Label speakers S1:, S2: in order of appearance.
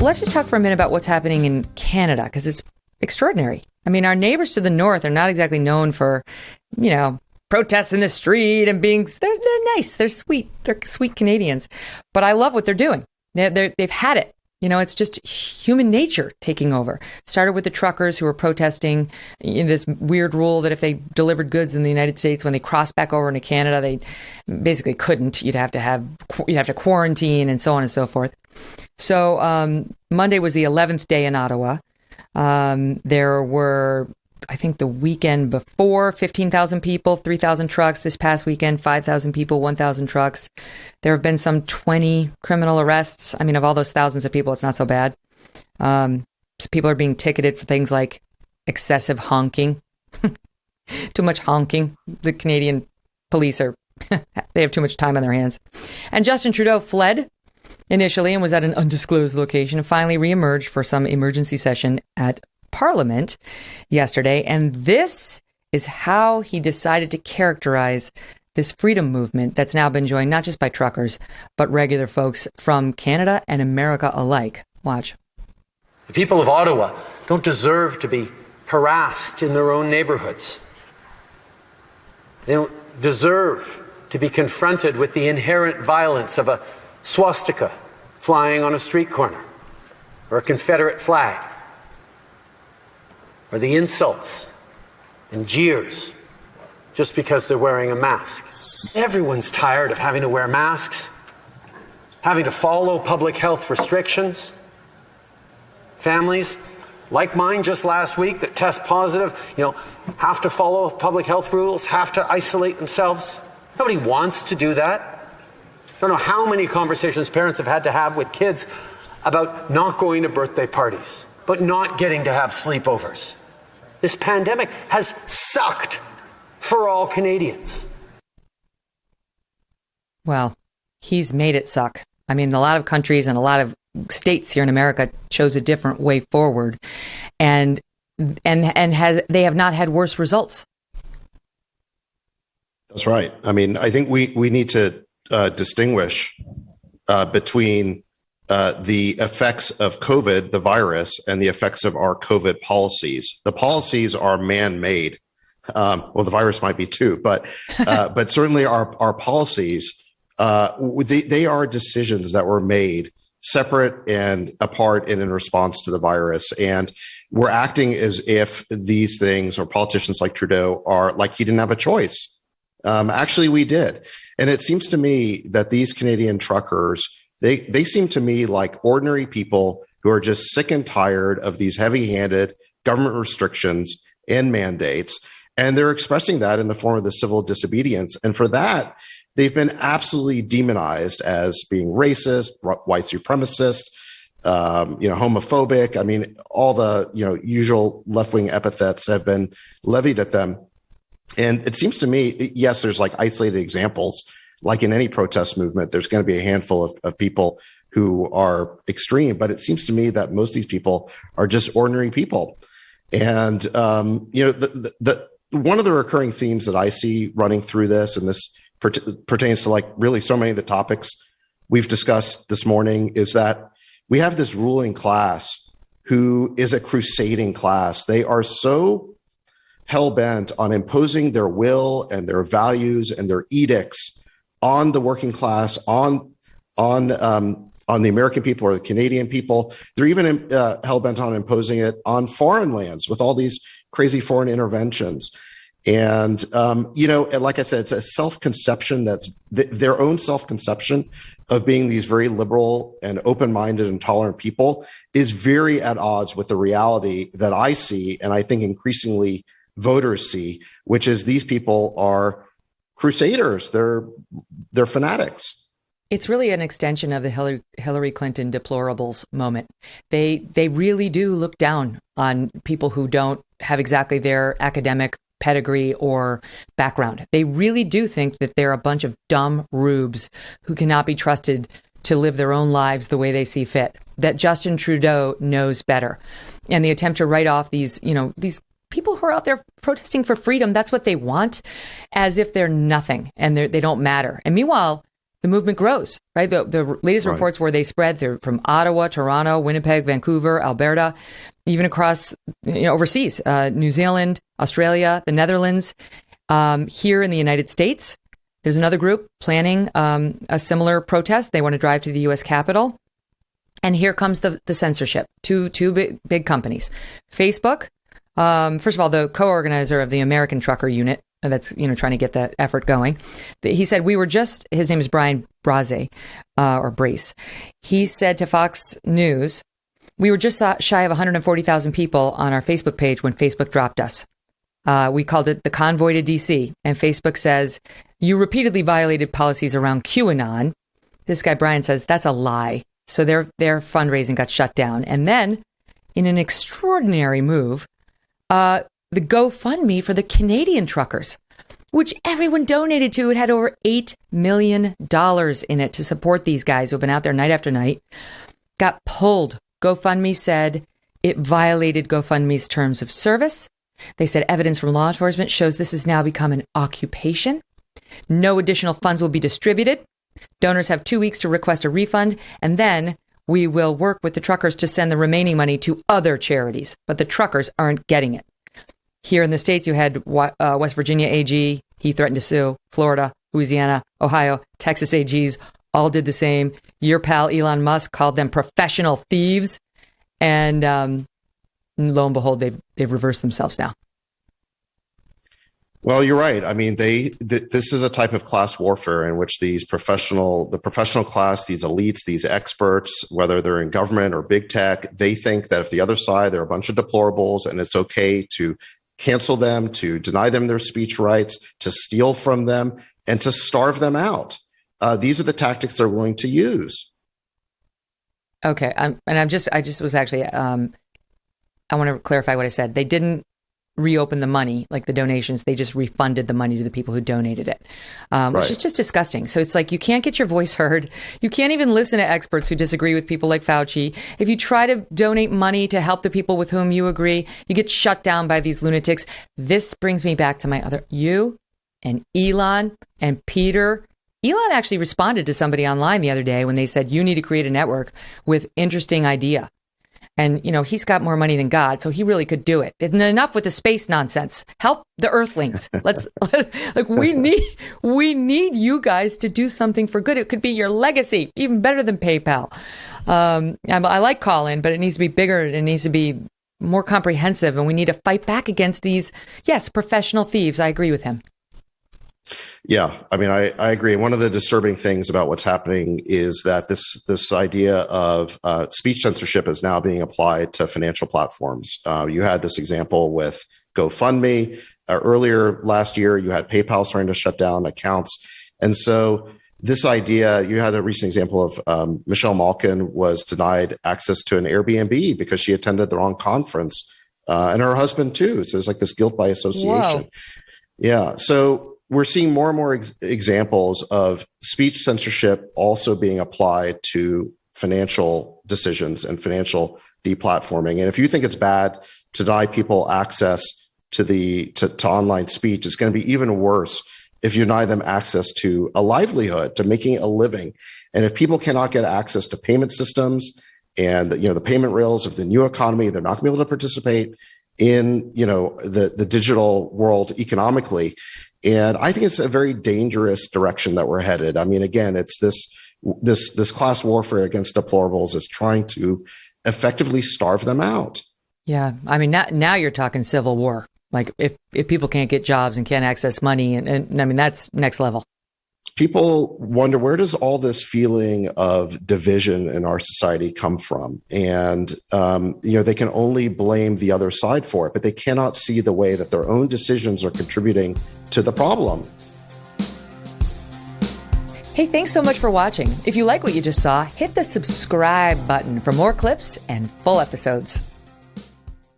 S1: let's just talk for a minute about what's happening in Canada, because it's extraordinary. I mean, our neighbors to the north are not exactly known for, protests in the street and they're nice. They're sweet. They're sweet Canadians. But I love what they're doing. They've had it. It's just human nature taking over. Started with the truckers who were protesting this weird rule that if they delivered goods in the United States, when they crossed back over into Canada, they basically couldn't. You'd have to quarantine and so on and so forth. So Monday was the 11th day in Ottawa. There were, I think the weekend before, 15,000 people, 3,000 trucks. This past weekend, 5,000 people, 1,000 trucks. There have been some 20 criminal arrests. I mean, of all those thousands of people, it's not so bad. So people are being ticketed for things like excessive honking. Too much honking. The Canadian police they have too much time on their hands. And Justin Trudeau fled initially and was at an undisclosed location and finally reemerged for some emergency session at Parliament yesterday. And this is how he decided to characterize this freedom movement that's now been joined not just by truckers, but regular folks from Canada and America alike. Watch.
S2: The people of Ottawa don't deserve to be harassed in their own neighborhoods. They don't deserve to be confronted with the inherent violence of a swastika flying on a street corner, or a Confederate flag, or the insults and jeers just because they're wearing a mask. Everyone's tired of having to wear masks, having to follow public health restrictions. Families like mine just last week that test positive, have to follow public health rules, have to isolate themselves. Nobody wants to do that. I don't know how many conversations parents have had to have with kids about not going to birthday parties, but not getting to have sleepovers. This pandemic has sucked for all Canadians.
S1: Well, he's made it suck. I mean, a lot of countries and a lot of states here in America chose a different way forward, and they have not had worse results.
S3: That's right. I mean, I think we need to distinguish between the effects of COVID, the virus, and the effects of our COVID policies. The policies are man-made. Well, the virus might be too, but certainly our policies, they are decisions that were made separate and apart and in response to the virus. And we're acting as if these things, or politicians like Trudeau, are like he didn't have a choice. Actually, we did. And it seems to me that these Canadian truckers, they seem to me like ordinary people who are just sick and tired of these heavy-handed government restrictions and mandates. And they're expressing that in the form of the civil disobedience. And for that, they've been absolutely demonized as being racist, white supremacist, homophobic. I mean, all the usual left-wing epithets have been levied at them. And it seems to me, yes, there's like isolated examples. Like in any protest movement, there's going to be a handful of people who are extreme. But it seems to me that most of these people are just ordinary people. And, one of the recurring themes that I see running through this, and this pertains to like really so many of the topics we've discussed this morning, is that we have this ruling class who is a crusading class. They are so hell-bent on imposing their will and their values and their edicts on the working class, on the American people or the Canadian people. They're even hell-bent on imposing it on foreign lands with all these crazy foreign interventions. And, like I said, it's a self-conception that's their own self-conception of being these very liberal and open-minded and tolerant people is very at odds with the reality that I see, and I think increasingly voters see, which is these people are crusaders. They're fanatics.
S1: It's really an extension of the Hillary Clinton deplorables moment. They really do look down on people who don't have exactly their academic pedigree or background. They really do think that they're a bunch of dumb rubes who cannot be trusted to live their own lives the way they see fit, that Justin Trudeau knows better. And the attempt to write off these people who are out there protesting for freedom, that's what they want, as if they're nothing and they don't matter. And meanwhile, the movement grows, right? The latest
S3: Right.
S1: reports where they spread, they're from Ottawa, Toronto, Winnipeg, Vancouver, Alberta, even across, overseas, New Zealand, Australia, the Netherlands, here in the United States. There's another group planning a similar protest. They want to drive to the U.S. Capitol. And here comes the censorship. Two big companies. Facebook, first of all, the co-organizer of the American Trucker Unit, that's trying to get that effort going. He said, his name is Brian Braze, or Brace. He said to Fox News, we were just shy of 140,000 people on our Facebook page when Facebook dropped us. We called it the convoy to DC. And Facebook says, you repeatedly violated policies around QAnon. This guy, Brian, says that's a lie. So their fundraising got shut down. And then, in an extraordinary move, the GoFundMe for the Canadian truckers, which everyone donated to, it had over $8 million in it to support these guys who have been out there night after night, got pulled. GoFundMe said it violated GoFundMe's terms of service. They said evidence from law enforcement shows this has now become an occupation. No additional funds will be distributed. Donors have 2 weeks to request a refund, and then we will work with the truckers to send the remaining money to other charities. But the truckers aren't getting it. Here in the States, you had West Virginia AG. He threatened to sue. Florida, Louisiana, Ohio, Texas AGs all did the same. Your pal Elon Musk called them professional thieves. And lo and behold, they've reversed themselves now.
S3: Well, you're right. I mean, this is a type of class warfare in which the professional class, these elites, these experts, whether they're in government or big tech, they think that if the other side, they're a bunch of deplorables and it's okay to cancel them, to deny them their speech rights, to steal from them, and to starve them out. These are the tactics they're willing to use.
S1: Okay. I just was actually, I want to clarify what I said. They didn't reopen the money, like the donations. They just refunded the money to the people who donated it, which is just disgusting. So it's like, you can't get your voice heard. You can't even listen to experts who disagree with people like Fauci. If you try to donate money to help the people with whom you agree, you get shut down by these lunatics. This brings me back to you and Elon and Peter. Elon actually responded to somebody online the other day when they said, you need to create a network with interesting idea. And, he's got more money than God, so he really could do it. And enough with the space nonsense. Help the Earthlings. We need you guys to do something for good. It could be your legacy, even better than PayPal. I like Colin, but it needs to be bigger. It needs to be more comprehensive. And we need to fight back against these, professional thieves. I agree with him.
S3: Yeah, I mean, I agree. One of the disturbing things about what's happening is that this idea of speech censorship is now being applied to financial platforms. You had this example with GoFundMe. Earlier last year, you had PayPal starting to shut down accounts. And so this idea, you had a recent example of Michelle Malkin was denied access to an Airbnb because she attended the wrong conference, and her husband too. So there's like this guilt by association.
S1: Whoa.
S3: Yeah. So we're seeing more and more examples of speech censorship also being applied to financial decisions and financial deplatforming. And if you think it's bad to deny people access to online speech, it's going to be even worse if you deny them access to a livelihood, to making a living. And if people cannot get access to payment systems and the payment rails of the new economy, they're not going to be able to participate in the digital world economically. And I think it's a very dangerous direction that we're headed. I mean, again, it's this class warfare against deplorables is trying to effectively starve them out.
S1: Yeah. I mean, now you're talking civil war. Like if people can't get jobs and can't access money, and I mean, that's next level.
S3: People wonder, where does all this feeling of division in our society come from? And, they can only blame the other side for it, but they cannot see the way that their own decisions are contributing to the problem.
S1: Hey, thanks so much for watching. If you like what you just saw, hit the subscribe button for more clips and full episodes.